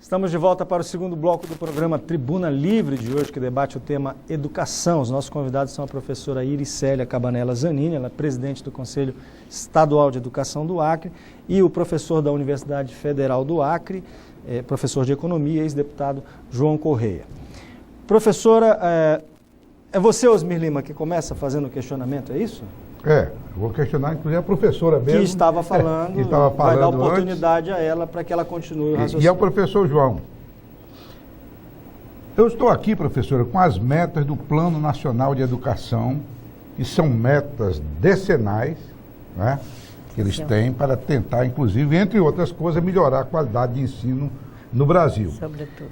Estamos de volta para o segundo bloco do programa Tribuna Livre de hoje, que debate o tema educação. Os nossos convidados são a professora Iricélia Cabanella Zanini, ela é presidente do Conselho Estadual de Educação do Acre, e o professor da Universidade Federal do Acre, professor de Economia, ex-deputado João Correia. Professora, é você, Osmir Lima, que começa fazendo o questionamento, é isso? Eu vou questionar, inclusive, a professora mesmo. Que estava falando, vai dar oportunidade a ela para que ela continue o raciocínio. E ao professor João. Eu estou aqui, professora, com as metas do Plano Nacional de Educação, que são metas decenais, né, que eles têm para tentar, inclusive, entre outras coisas, melhorar a qualidade de ensino no Brasil. Sobretudo.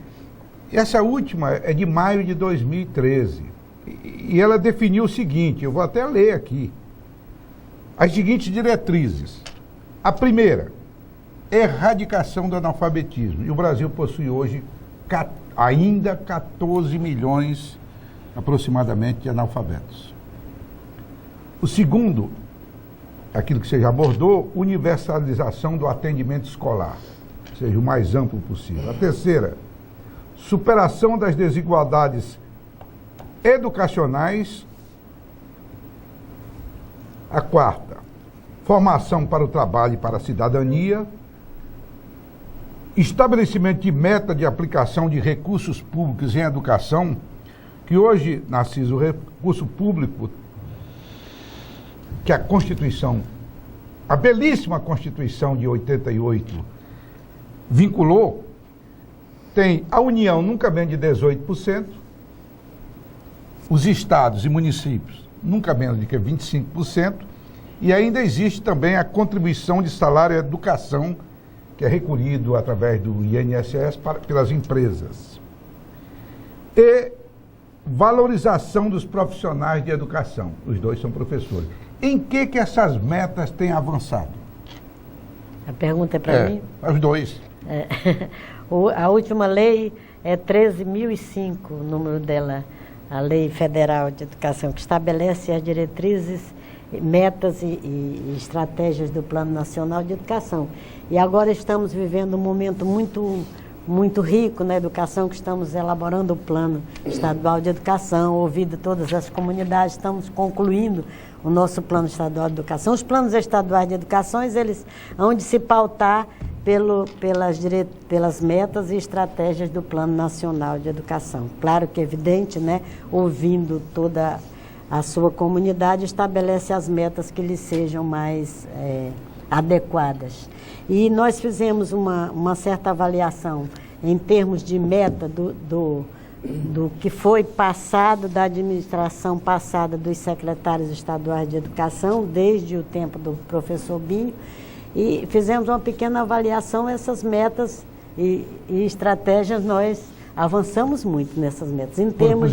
Essa última é de maio de 2013. E ela definiu o seguinte, eu vou até ler aqui. As seguintes diretrizes. A primeira, erradicação do analfabetismo. E o Brasil possui hoje ainda 14 milhões, aproximadamente, de analfabetos. O segundo, aquilo que você já abordou, universalização do atendimento escolar, ou seja, o mais amplo possível. A terceira, superação das desigualdades educacionais. A quarta, formação para o trabalho e para a cidadania, estabelecimento de meta de aplicação de recursos públicos em educação, que hoje, Narciso, o recurso público que a Constituição, a belíssima Constituição de 88, vinculou, tem a União nunca menos de 18%, os estados e municípios nunca menos de que 25%, e ainda existe também a contribuição de salário à educação, que é recolhido através do INSS pelas empresas. E valorização dos profissionais de educação, os dois são professores. Em que essas metas têm avançado? A pergunta é para mim? Os dois. A última lei é 13.005, o número dela, a Lei Federal de Educação, que estabelece as diretrizes, metas e estratégias do Plano Nacional de Educação. E agora estamos vivendo um momento muito rico na educação, que estamos elaborando o Plano Estadual de Educação, ouvindo todas as comunidades, estamos concluindo o nosso Plano Estadual de Educação. Os planos estaduais de educação, eles hão de se pautar pelas metas e estratégias do Plano Nacional de Educação. Claro que é evidente, né, ouvindo toda a sua comunidade, estabelece as metas que lhes sejam mais adequadas. E nós fizemos uma certa avaliação em termos de meta do que foi passado, da administração passada dos secretários estaduais de educação, desde o tempo do professor Binho, e fizemos uma pequena avaliação. Essas metas e estratégias, nós avançamos muito nessas metas. Em termos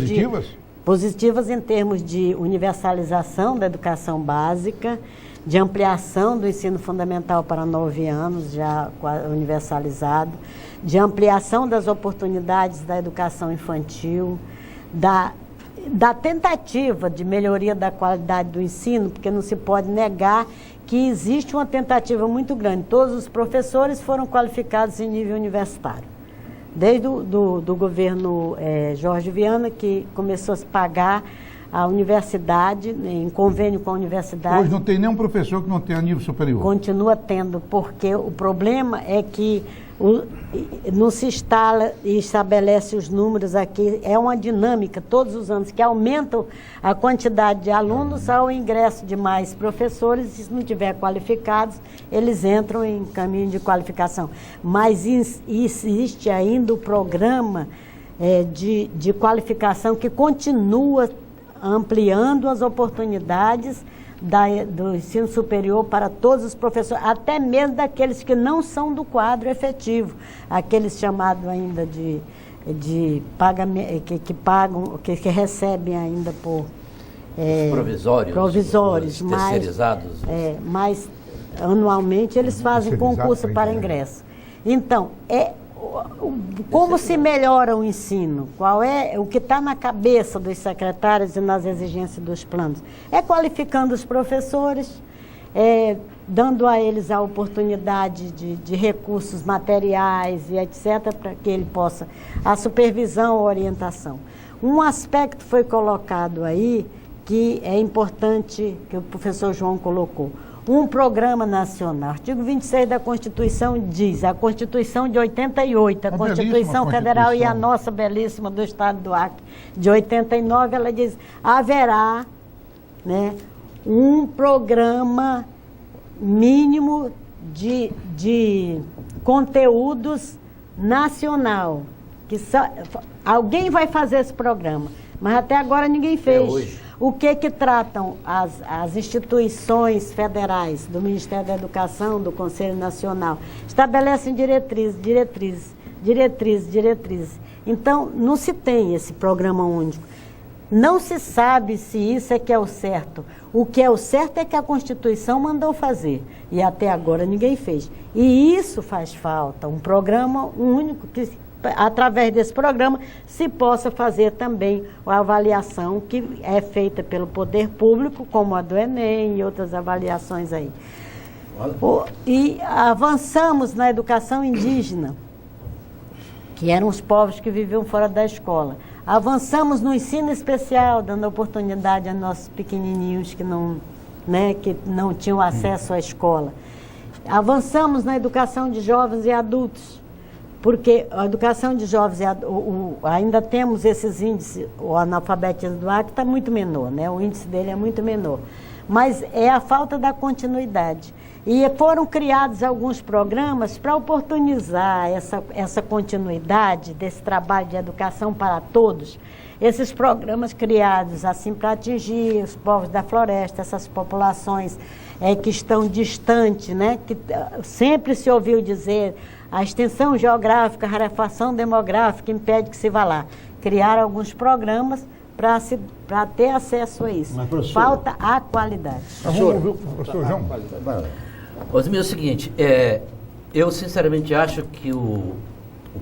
positivas em termos de universalização da educação básica, de ampliação do ensino fundamental para 9 anos, já universalizado, de ampliação das oportunidades da educação infantil, da tentativa de melhoria da qualidade do ensino, porque não se pode negar que existe uma tentativa muito grande. Todos os professores foram qualificados em nível universitário. Desde do governo Jorge Viana, que começou a se pagar a universidade, em convênio com a universidade. Hoje não tem nenhum professor que não tenha nível superior. Continua tendo, porque o problema é que não se instala e estabelece os números aqui. É uma dinâmica todos os anos que aumentam a quantidade de alunos ao ingresso de mais professores. E se não tiver qualificados, eles entram em caminho de qualificação. Mas existe ainda o programa de qualificação que continua ampliando as oportunidades do ensino superior para todos os professores, até mesmo daqueles que não são do quadro efetivo, aqueles chamados ainda de pagamento, que recebem ainda por provisórios, terceirizados. Mas anualmente eles fazem concurso para ingresso. Então, como se melhora o ensino? Qual é o que está na cabeça dos secretários e nas exigências dos planos? É qualificando os professores, dando a eles a oportunidade de recursos materiais e etc., para que ele possa, a supervisão, a orientação. Um aspecto foi colocado aí, que é importante, que o professor João colocou, um programa nacional. Artigo 26 da Constituição diz, a Constituição de 88, a Constituição Federal e a nossa belíssima do Estado do Acre, de 89, ela diz, haverá, né, um programa mínimo de conteúdos nacional. Alguém vai fazer esse programa, mas até agora ninguém fez. O que tratam as instituições federais, do Ministério da Educação, do Conselho Nacional? Estabelecem diretrizes. Então, não se tem esse programa único. Não se sabe se isso é que é o certo. O que é o certo é que a Constituição mandou fazer. E até agora ninguém fez. E isso faz falta, um programa único que, através desse programa, se possa fazer também a avaliação que é feita pelo poder público, como a do Enem e outras avaliações aí. E avançamos na educação indígena, que eram os povos que viviam fora da escola. Avançamos no ensino especial, dando oportunidade a nossos pequenininhos que não tinham acesso à escola. Avançamos na educação de jovens e adultos, porque a educação de jovens ainda temos esses índices, o analfabetismo do Acre está muito menor, né? O índice dele é muito menor, mas é a falta da continuidade. E foram criados alguns programas para oportunizar essa continuidade desse trabalho de educação para todos. Esses programas criados assim para atingir os povos da floresta, essas populações que estão distantes, né? Que sempre se ouviu dizer a extensão geográfica, a rarefação demográfica impede que se vá lá. Criaram alguns programas para ter acesso a isso. Mas, falta a qualidade. Vamos ouvir o professor João. Osmir, é o seguinte, eu sinceramente acho que o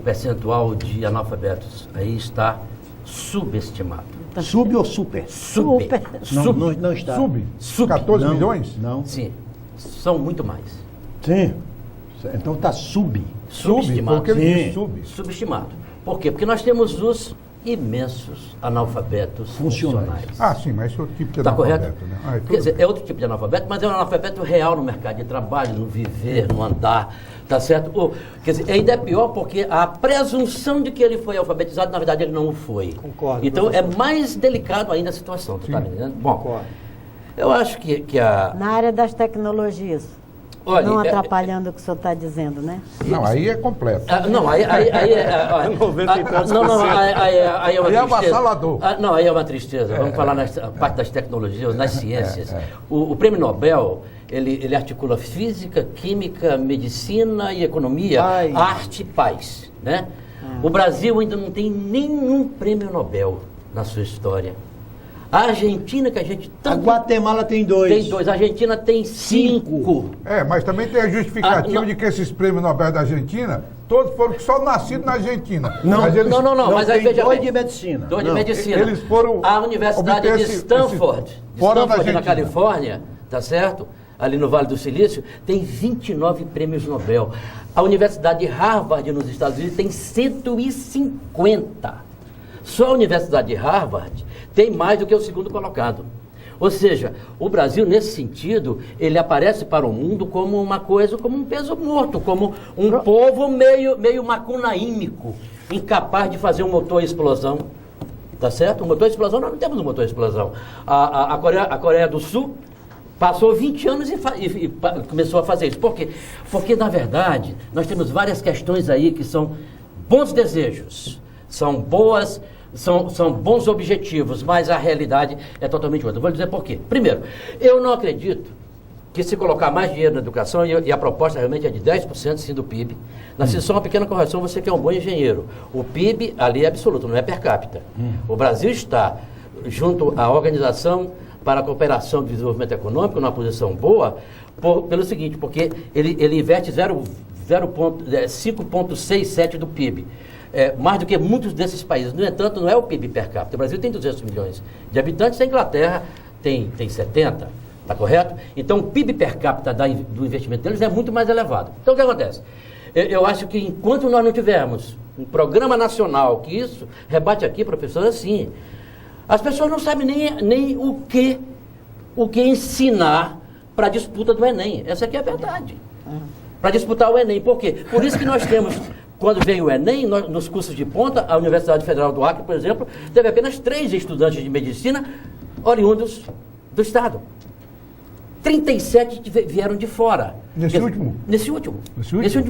percentual de analfabetos aí está subestimado. Sub ou super? Super. Não está. Sub? 14 milhões? Não. Sim, são muito mais. Sim. Então está Subestimado. Porque ele diz sub. Subestimado. Por quê? Porque nós temos os imensos analfabetos funcionais. Ah, sim, mas esse é outro tipo de Tá analfabeto, correto? né? Quer dizer, é outro tipo de analfabeto, mas é um analfabeto real no mercado de trabalho, no viver, no andar, tá certo? Quer dizer, ainda é pior porque a presunção de que ele foi alfabetizado, na verdade, ele não o foi. Concordo. Então, é mais delicado ainda a situação, tu tá me entendendo? Bom, Concordo. eu acho que a... Na área das tecnologias. Olha, não atrapalhando o que o senhor está dizendo, né? Não, aí é completo. Não, aí é... 90 e tantos não, aí é uma Aí é tristeza. avassalador. Não, aí é uma tristeza. Vamos falar na parte das tecnologias, nas ciências. O Prêmio Nobel, ele articula física, química, medicina e economia, arte e paz, né? O Brasil ainda não tem nenhum Prêmio Nobel na sua história. A Argentina, que a gente tanto... A Guatemala tem 2. Tem 2, a Argentina tem 5. Mas também tem a justificativa de que esses prêmios Nobel da Argentina, todos foram só nascidos na Argentina. Não, mas eles, não, mas aí veja 2 bem. de medicina. 2 de medicina. Eles foram a Universidade de Stanford, fora da na Argentina. Califórnia, tá certo? Ali no Vale do Silício, tem 29 prêmios Nobel. A Universidade de Harvard, nos Estados Unidos, tem 150. Só a Universidade de Harvard tem mais do que o segundo colocado. Ou seja, o Brasil, nesse sentido, ele aparece para o mundo como uma coisa, como um peso morto, como um povo meio macunaímico, incapaz de fazer um motor explosão. Tá certo? Um motor explosão, nós não temos um motor explosão. A Coreia do Sul passou 20 anos e começou a fazer isso. Por quê? Porque, na verdade, nós temos várias questões aí que são bons desejos, são bons objetivos, mas a realidade é totalmente outra. Vou dizer por quê. Primeiro, eu não acredito que se colocar mais dinheiro na educação, e a proposta realmente é de 10% sim do PIB, Narciso, só uma pequena correção, você que é um bom engenheiro. O PIB ali é absoluto, não é per capita. O Brasil está, junto à Organização para a Cooperação e Desenvolvimento Econômico, numa posição boa, pelo seguinte, porque ele investe 5,67% do PIB. Mais do que muitos desses países. No entanto, não é o PIB per capita. O Brasil tem 200 milhões de habitantes, a Inglaterra tem 70, Está correto? Então, o PIB per capita do investimento deles é muito mais elevado. Então, o que acontece? Eu acho que enquanto nós não tivermos um programa nacional, que isso rebate aqui, professor, assim, as pessoas não sabem nem o que ensinar para a disputa do Enem. Essa aqui é a verdade. Para disputar o Enem. Por quê? Por isso que nós temos, quando vem o Enem, nos cursos de ponta, a Universidade Federal do Acre, por exemplo, teve apenas 3 estudantes de medicina oriundos do Estado. 37 vieram de fora. Nesse último? Nesse último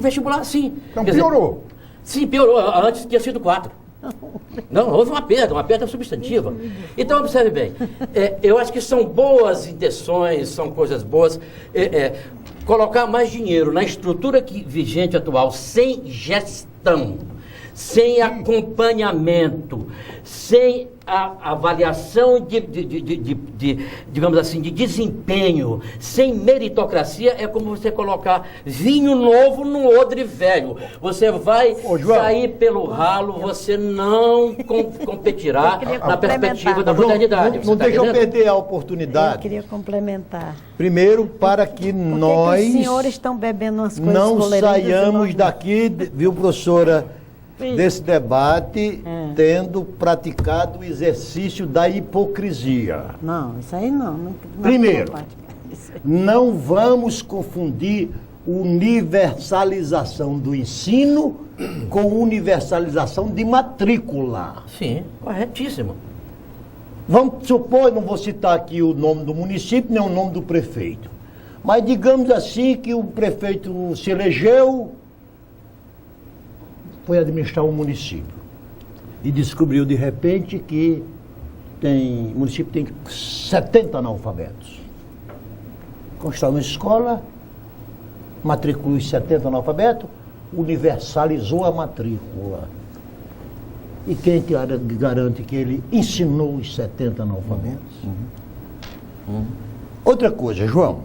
vestibular, sim. Então piorou. Sim, piorou. Antes tinha sido 4. Não, houve uma perda substantiva. Então, observe bem, eu acho que são boas intenções, são coisas boas. Colocar mais dinheiro na estrutura vigente atual, sem gestão, sem acompanhamento, sem a avaliação digamos assim, de desempenho, sem meritocracia, é como você colocar vinho novo no odre velho. Você vai sair pelo ralo, você não competirá na perspectiva da modernidade. Não deixa eu perder a oportunidade. Eu queria complementar. Primeiro, para que nós os senhores estão bebendo umas coisas não coloridas saiamos daqui, viu, professora, desse debate tendo praticado o exercício da hipocrisia. Não, isso aí não. Primeiro, não vamos confundir universalização do ensino com universalização de matrícula. Sim, corretíssimo. Vamos supor, não vou citar aqui o nome do município, nem o nome do prefeito, mas digamos assim que o prefeito se elegeu, foi administrar um município e descobriu de repente que o município tem 70 analfabetos. Constrói uma escola, matriculou os 70 analfabetos, universalizou a matrícula. E quem garante que ele ensinou os 70 analfabetos? Outra coisa, João,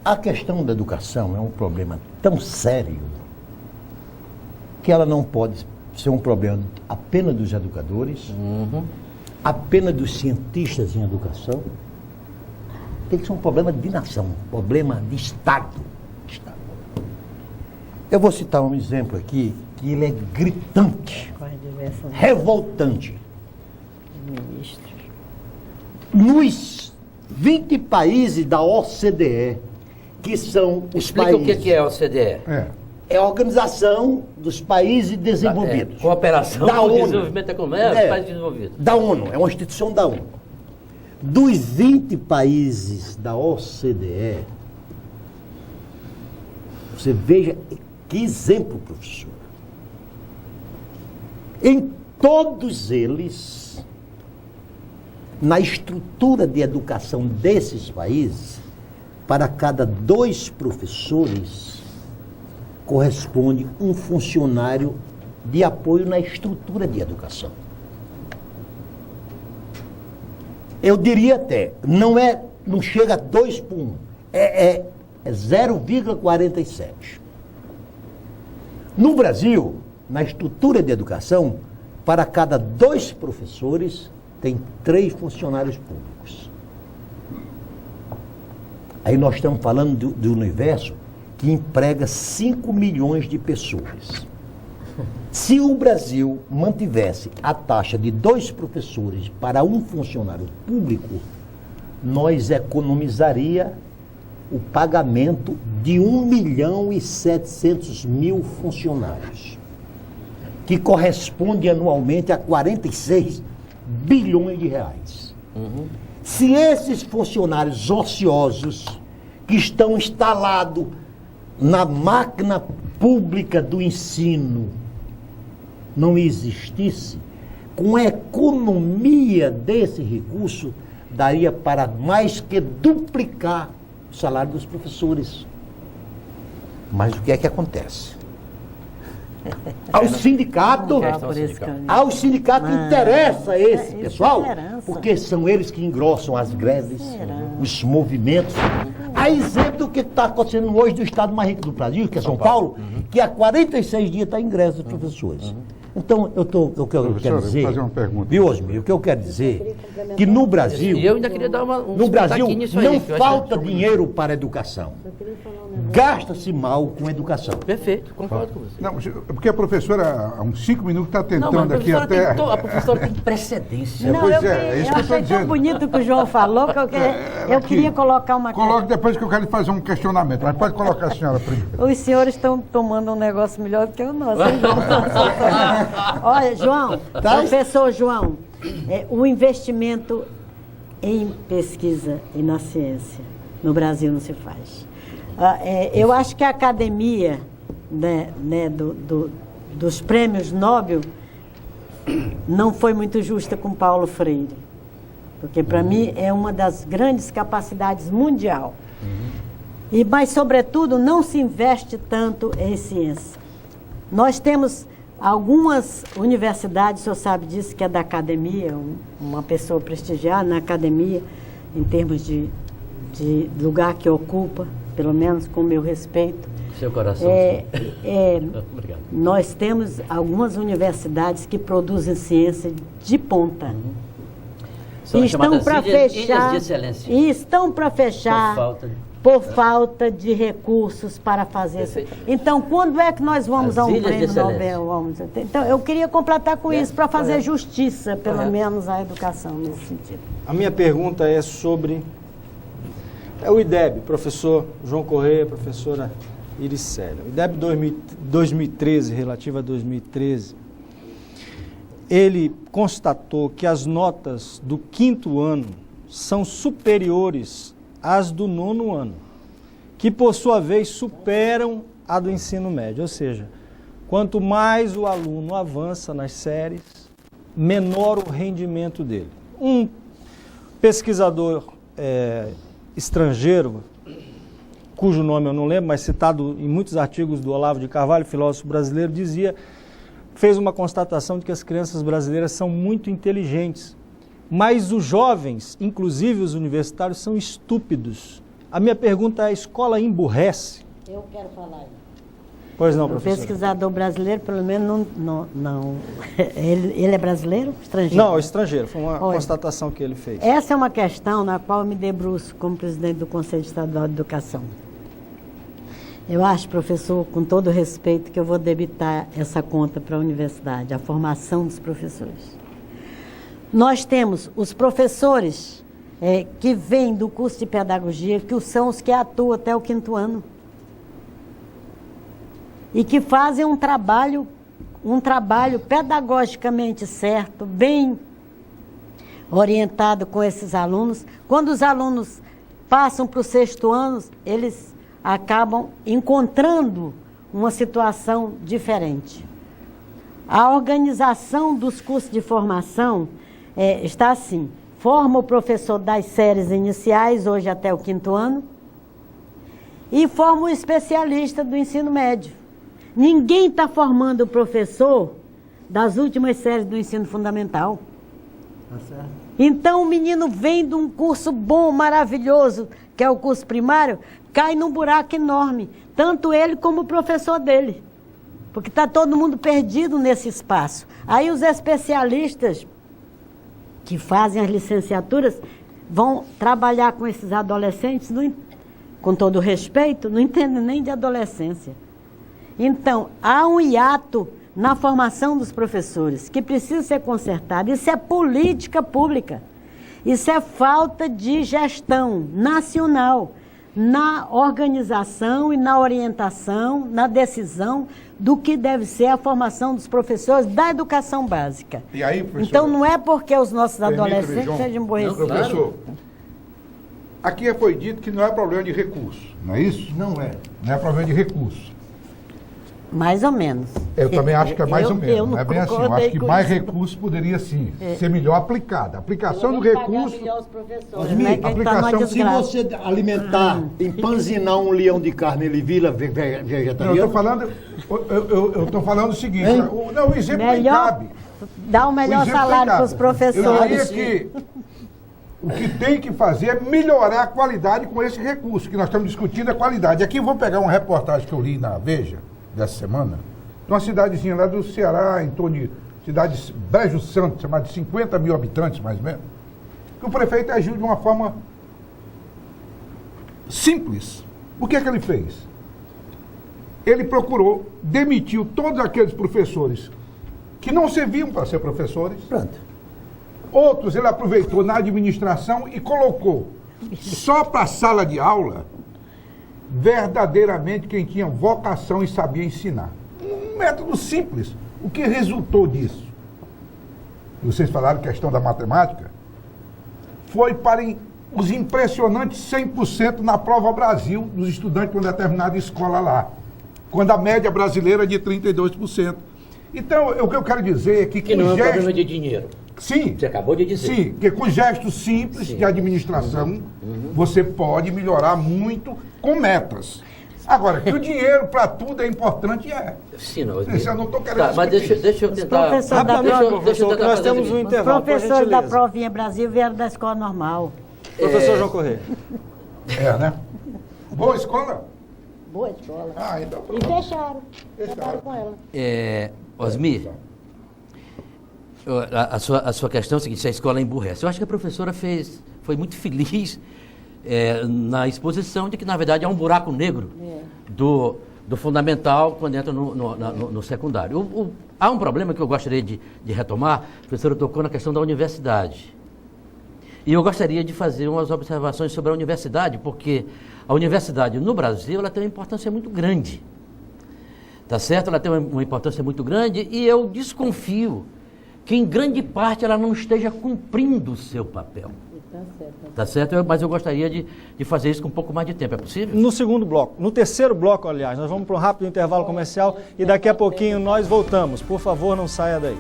a questão da educação é um problema tão sério que ela não pode ser um problema apenas dos educadores, apenas dos cientistas em educação. Tem que ser um problema de nação, um problema de Estado. Eu vou citar um exemplo aqui, que ele é gritante, revoltante. Ministros. Nos 20 países da OCDE, que são os Explica países... o que é a OCDE. É a Organização dos Países Desenvolvidos. Cooperação da com ONU. Desenvolvimento Econômico, países desenvolvidos. Da ONU, é uma instituição da ONU. Dos 20 países da OCDE, você veja que exemplo, professor. Em todos eles, na estrutura de educação desses países, para cada 2 professores, corresponde um funcionário de apoio na estrutura de educação. Eu diria até, não chega a 2 por 1, é 0,47. No Brasil, na estrutura de educação, para cada 2 professores, tem 3 funcionários públicos. Aí nós estamos falando do universo que emprega 5 milhões de pessoas. Se o Brasil mantivesse a taxa de 2 professores para 1 funcionário público, nós economizaria o pagamento de 1.700.000 funcionários, que corresponde anualmente a 46 bilhões de reais. Se esses funcionários ociosos que estão instalados na máquina pública do ensino não existisse, com a economia desse recurso, daria para mais que duplicar o salário dos professores. Mas o que é que acontece? Ao sindicato interessa esse pessoal, porque são eles que engrossam as greves, os movimentos. A exemplo do que está acontecendo hoje do estado mais rico do Brasil, que é São Paulo, que há 46 dias está em greve dos professores. Então, eu quero dizer, fazer uma pergunta. Biosmi, o que eu quero dizer que no Brasil, E eu ainda queria dar no Brasil nisso aí, não que eu falta acho- dinheiro para a educação. Gasta-se mal com educação. Perfeito, concordo com você. Não, porque a professora, há uns 5 minutos, está Não, tentando mas a aqui professora, até... a professora tem precedência. Não, pois eu, é isso eu que eu tô achei tão dizendo. bonito o que o João falou que eu Aqui. queria colocar uma Coloque depois que eu quero fazer um questionamento, mas pode colocar a senhora primeiro. Os senhores estão tomando um negócio melhor do que o nosso. Hein, João? Olha, João, professor João, o investimento em pesquisa e na ciência no Brasil não se faz. Eu acho que a academia dos prêmios Nobel não foi muito justa com Paulo Freire, porque para mim é uma das grandes capacidades mundial. Mas, sobretudo, não se investe tanto em ciência. Nós temos algumas universidades, o senhor sabe disso, que é da academia, uma pessoa prestigiada na academia, em termos de lugar que ocupa, pelo menos com o meu respeito. Seu coração. Obrigado. Nós temos algumas universidades que produzem ciência de ponta. São E estão chamadas para ilhas fechar. de excelência. E estão para fechar. Por falta de recursos para fazer isso. Então, quando é que nós vamos a um prêmio Nobel? Então, eu queria completar com isso, para fazer justiça, pelo menos, à educação nesse sentido. A minha pergunta é sobre o IDEB, professor João Correia, professora Iris Célia. O IDEB 2013, relativo a 2013, ele constatou que as notas do 5º ano são superiores às do 9º ano, que por sua vez superam a do ensino médio. Ou seja, quanto mais o aluno avança nas séries, menor o rendimento dele. Um pesquisador estrangeiro, cujo nome eu não lembro, mas citado em muitos artigos do Olavo de Carvalho, filósofo brasileiro, fez uma constatação de que as crianças brasileiras são muito inteligentes, mas os jovens, inclusive os universitários, são estúpidos. A minha pergunta é: a escola emburrece? Eu quero falar. Pois não, O professor. pesquisador brasileiro, pelo menos, não. Ele é brasileiro? Estrangeiro? Não, estrangeiro. Foi uma constatação que ele fez. Essa é uma questão na qual eu me debruço como presidente do Conselho Estadual de Educação. Eu acho, professor, com todo respeito, que eu vou debitar essa conta para a universidade, a formação dos professores. Nós temos os professores que vêm do curso de pedagogia, que são os que atuam até o 5º ano. E que fazem um trabalho pedagogicamente certo, bem orientado com esses alunos. Quando os alunos passam para o 6º ano, eles acabam encontrando uma situação diferente. A organização dos cursos de formação está assim: forma o professor das séries iniciais, hoje até o 5º ano, e forma o especialista do ensino médio. Ninguém está formando o professor das últimas séries do ensino fundamental. Então o menino vem de um curso bom, maravilhoso, que é o curso primário, cai num buraco enorme, tanto ele como o professor dele, porque está todo mundo perdido nesse espaço. Aí os especialistas que fazem as licenciaturas vão trabalhar com esses adolescentes, com todo respeito, não entendem nem de adolescência. Então, há um hiato na formação dos professores que precisa ser consertado. Isso é política pública. Isso é falta de gestão nacional na organização e na orientação, na decisão do que deve ser a formação dos professores da educação básica. E aí, professor, então, não é porque os nossos adolescentes João, sejam aborrecidos. Professor, aqui foi dito que não é problema de recurso, não é isso? Não é. Não é problema de recurso. Mais ou menos. Eu também acho que é mais ou menos, eu não é bem assim. Eu acho que mais recurso poderia sim ser melhor aplicado. A aplicação do recurso... Aplicação, se você alimentar, empanzinar um leão de carne, ele vira vegetariano? Eu estou falando o seguinte, o exemplo nem cabe. Dá o melhor salário para os professores. Eu diria que o que tem que fazer é melhorar a qualidade com esse recurso, que nós estamos discutindo a qualidade. Aqui eu vou pegar uma reportagem que eu li na Veja, dessa semana, de uma cidadezinha lá do Ceará, em torno de cidade Brejo Santo, chamada de 50 mil habitantes, mais ou menos. que o prefeito agiu de uma forma simples. O que é que ele fez? Ele procurou, demitiu todos aqueles professores que não serviam para ser professores. Pronto. Outros ele aproveitou na administração e colocou só para a sala de aula verdadeiramente quem tinha vocação e sabia ensinar. Um método simples. O que resultou disso? Vocês falaram questão da matemática. Foi para os impressionantes 100% na prova Brasil dos estudantes de uma determinada escola lá. Quando a média brasileira é de 32%. Então, o que eu quero dizer é que não é um gestos... problema de dinheiro. Sim. Você acabou de dizer. Sim, porque com gestos simples de administração, você pode melhorar muito com metas. Agora, que o dinheiro para tudo é importante, é. Sim, não, Eu não estou querendo tá, mas deixa eu tentar... professores da Rapidamente, prova- professor, que nós temos um Os intervalo, por professores da gentileza. Provinha Brasil vieram da escola normal. Professor João Corrêa. É, né? Boa escola? Boa escola. Ah, então E pronto. fecharam. Fecharam com ela. Osmir, a sua questão é o seguinte, se a escola emburrece. Eu acho que a professora foi muito feliz na exposição de que, na verdade, há um buraco negro do fundamental quando entra no secundário. Há um problema que eu gostaria de retomar, a professora tocou na questão da universidade. E eu gostaria de fazer umas observações sobre a universidade, porque a universidade no Brasil ela tem uma importância muito grande. Tá certo? Ela tem uma importância muito grande e eu desconfio que, em grande parte, ela não esteja cumprindo o seu papel. Tá certo? Mas eu gostaria de fazer isso com um pouco mais de tempo. É possível? No segundo bloco, no terceiro bloco, aliás, nós vamos para um rápido intervalo comercial e daqui a pouquinho nós voltamos. Por favor, não saia daí.